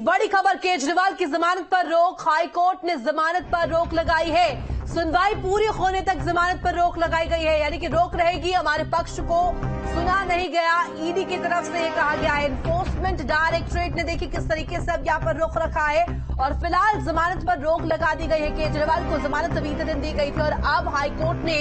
बड़ी खबर, केजरीवाल की जमानत पर रोक। हाईकोर्ट ने जमानत पर रोक लगाई है। सुनवाई पूरी होने तक जमानत पर रोक लगाई गई है, यानी कि रोक रहेगी। हमारे पक्ष को सुना नहीं गया, ईडी की तरफ से ये कहा गया है। एनफोर्समेंट डायरेक्टरेट ने देखिए किस तरीके से अब यहाँ पर रोक रखा है और फिलहाल जमानत पर रोक लगा दी गई है। केजरीवाल को जमानत अभी दिन दी गई थी और अब हाईकोर्ट ने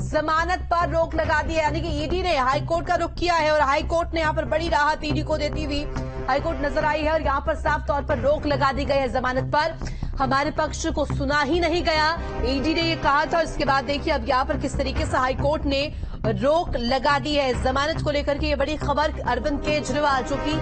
जमानत पर रोक लगा दी है, यानी कि ईडी ने हाईकोर्ट का रुख किया है और हाईकोर्ट ने यहाँ पर बड़ी राहत ईडी को देती हुई हाईकोर्ट नजर आई है और यहाँ पर साफ तौर पर रोक लगा दी गई है जमानत पर। हमारे पक्ष को सुना ही नहीं गया, ईडी ने ये कहा था। इसके बाद देखिए अब यहाँ पर किस तरीके से हाईकोर्ट ने रोक लगा दी है जमानत को लेकर के। ये बड़ी खबर, अरविंद केजरीवाल जो कि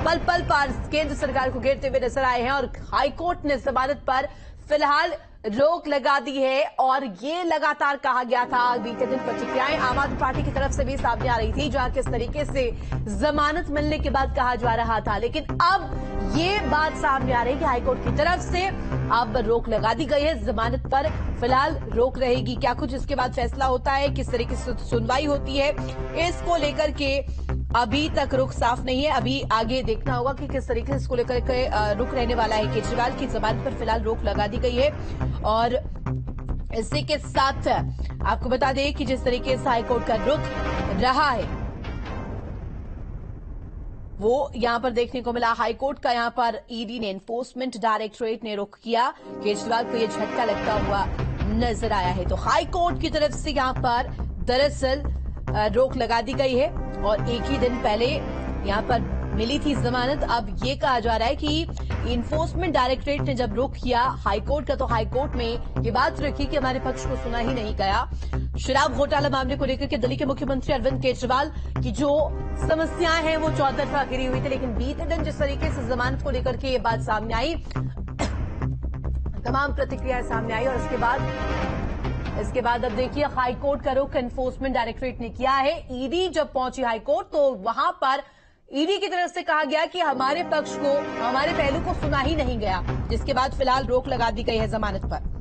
पल पल पर केंद्र सरकार को घेरते हुए नजर आए हैं और हाईकोर्ट ने जमानत पर फिलहाल रोक लगा दी है। और ये लगातार कहा गया था, बीते दिन प्रतिक्रियाएं आम आदमी पार्टी की तरफ से भी सामने आ रही थी, जहां किस तरीके से जमानत मिलने के बाद कहा जा रहा था। लेकिन अब ये बात सामने आ रही है कि हाईकोर्ट की तरफ से अब रोक लगा दी गई है जमानत पर। फिलहाल रोक रहेगी, क्या कुछ इसके बाद फैसला होता है, किस तरीके से सुनवाई होती है, इसको लेकर के अभी तक रुख साफ नहीं है। अभी आगे देखना होगा कि किस तरीके से इसको लेकर के रुख रहने वाला है। केजरीवाल की जमानत पर फिलहाल रोक लगा दी गई है और इसी के साथ आपको बता दें कि जिस तरीके से हाईकोर्ट का रुख रहा है वो यहां पर देखने को मिला। हाईकोर्ट का यहां पर ईडी ने, एनफोर्समेंट डायरेक्टरेट ने रुख किया। केजरीवाल को यह झटका लगता हुआ नजर आया है। तो हाईकोर्ट की तरफ से यहां पर दरअसल रोक लगा दी गई है और एक ही दिन पहले यहां पर मिली थी जमानत। अब ये कहा जा रहा है कि इन्फोर्समेंट डायरेक्टरेट ने जब रोक किया हाईकोर्ट का, तो हाईकोर्ट में ये बात रखी कि हमारे पक्ष को सुना ही नहीं गया। शराब घोटाला मामले को लेकर के दिल्ली के मुख्यमंत्री अरविंद केजरीवाल की जो समस्याएं हैं वो चौतरफा घिरी हुई थी, लेकिन बीते दिन जिस तरीके से जमानत को लेकर के ये बात सामने आई, तमाम प्रतिक्रियाएं सामने आई और इसके बाद अब देखिए हाईकोर्ट का रुख एनफोर्समेंट डायरेक्टरेट ने किया है। ईडी जब पहुंची हाईकोर्ट तो वहां पर ईडी की तरफ से कहा गया कि हमारे पक्ष को, हमारे पहलू को सुना ही नहीं गया, जिसके बाद फिलहाल रोक लगा दी गई है जमानत पर।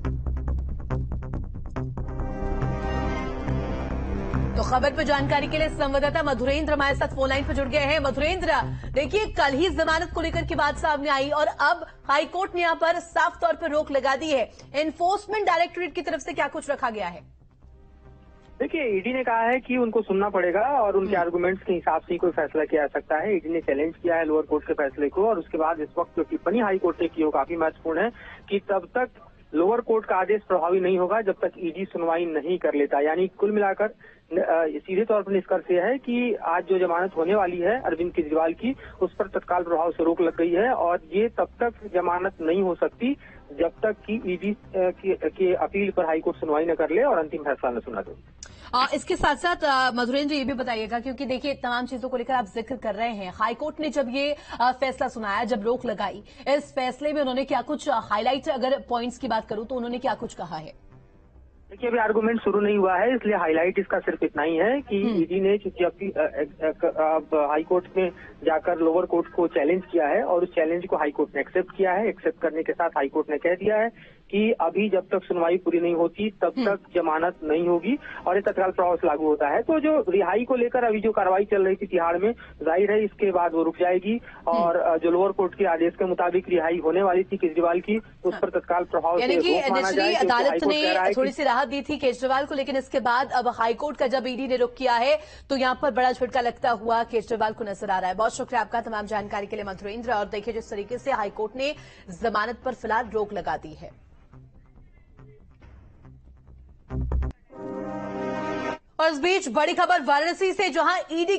तो खबर पर जानकारी के लिए संवाददाता मधुरेंद्र हमारे साथ फोन लाइन पर जुड़ गए हैं। मधुरेंद्र, देखिए कल ही जमानत को लेकर की बात सामने आई और अब हाईकोर्ट ने यहां पर साफ तौर पर रोक लगा दी है। एनफोर्समेंट डायरेक्टरेट की तरफ से क्या कुछ रखा गया है? देखिए, ईडी ने कहा है कि उनको सुनना पड़ेगा और उनके आर्गुमेंट्स के हिसाब से ही कोई फैसला किया जा सकता है। ईडी ने चैलेंज किया है लोअर कोर्ट के फैसले को और उसके बाद इस वक्त जो टिप्पणी हाई कोर्ट ने की हो काफी महत्वपूर्ण है कि तब तक लोअर कोर्ट का आदेश प्रभावी नहीं होगा जब तक ईडी सुनवाई नहीं कर लेता। यानी कुल मिलाकर सीधे तौर पर निष्कर्ष यह है कि आज जो जमानत होने वाली है अरविंद केजरीवाल की, उस पर तत्काल प्रभाव से रोक लग गई है और ये तब तक जमानत नहीं हो सकती जब तक कि ईडी के अपील पर हाईकोर्ट सुनवाई न कर ले और अंतिम फैसला न सुना दे। इसके साथ साथ मधुरेंद्र ये भी बताइएगा, क्योंकि देखिए तमाम चीजों को लेकर आप जिक्र कर रहे हैं, हाईकोर्ट ने जब ये फैसला सुनाया, जब रोक लगाई, इस फैसले में उन्होंने क्या कुछ हाईलाइट, अगर पॉइंट्स की बात करूं तो उन्होंने क्या कुछ कहा है? देखिए, अभी आर्गुमेंट शुरू नहीं हुआ है, इसलिए हाईलाइट इसका सिर्फ इतना ही है कि ईडी ने चूंकि अब हाईकोर्ट में जाकर लोअर कोर्ट को चैलेंज किया है और उस चैलेंज को हाईकोर्ट ने एक्सेप्ट किया है। एक्सेप्ट करने के साथ हाईकोर्ट ने कह दिया है कि अभी जब तक सुनवाई पूरी नहीं होती तब तक जमानत नहीं होगी और ये तत्काल प्रभाव से लागू होता है। तो जो रिहाई को लेकर अभी जो कार्रवाई चल रही थी तिहाड़ में, जाहिर है इसके बाद वो रुक जाएगी और जो लोअर कोर्ट के आदेश के मुताबिक रिहाई होने वाली थी केजरीवाल की, उस पर तत्काल प्रभाव से रोक माना जाए। अदालत ने थोड़ी सी राहत दी थी केजरीवाल को, लेकिन इसके बाद अब हाईकोर्ट का जब ईडी ने रुख किया है तो यहाँ पर बड़ा झटका लगता हुआ केजरीवाल को नजर आ रहा है। बहुत शुक्रिया आपका तमाम जानकारी के लिए मधुरेंद्र। और देखिए जिस तरीके से हाईकोर्ट ने जमानत पर फिलहाल रोक लगा दी है। और इस बीच बड़ी खबर वाराणसी से, जहां ईडी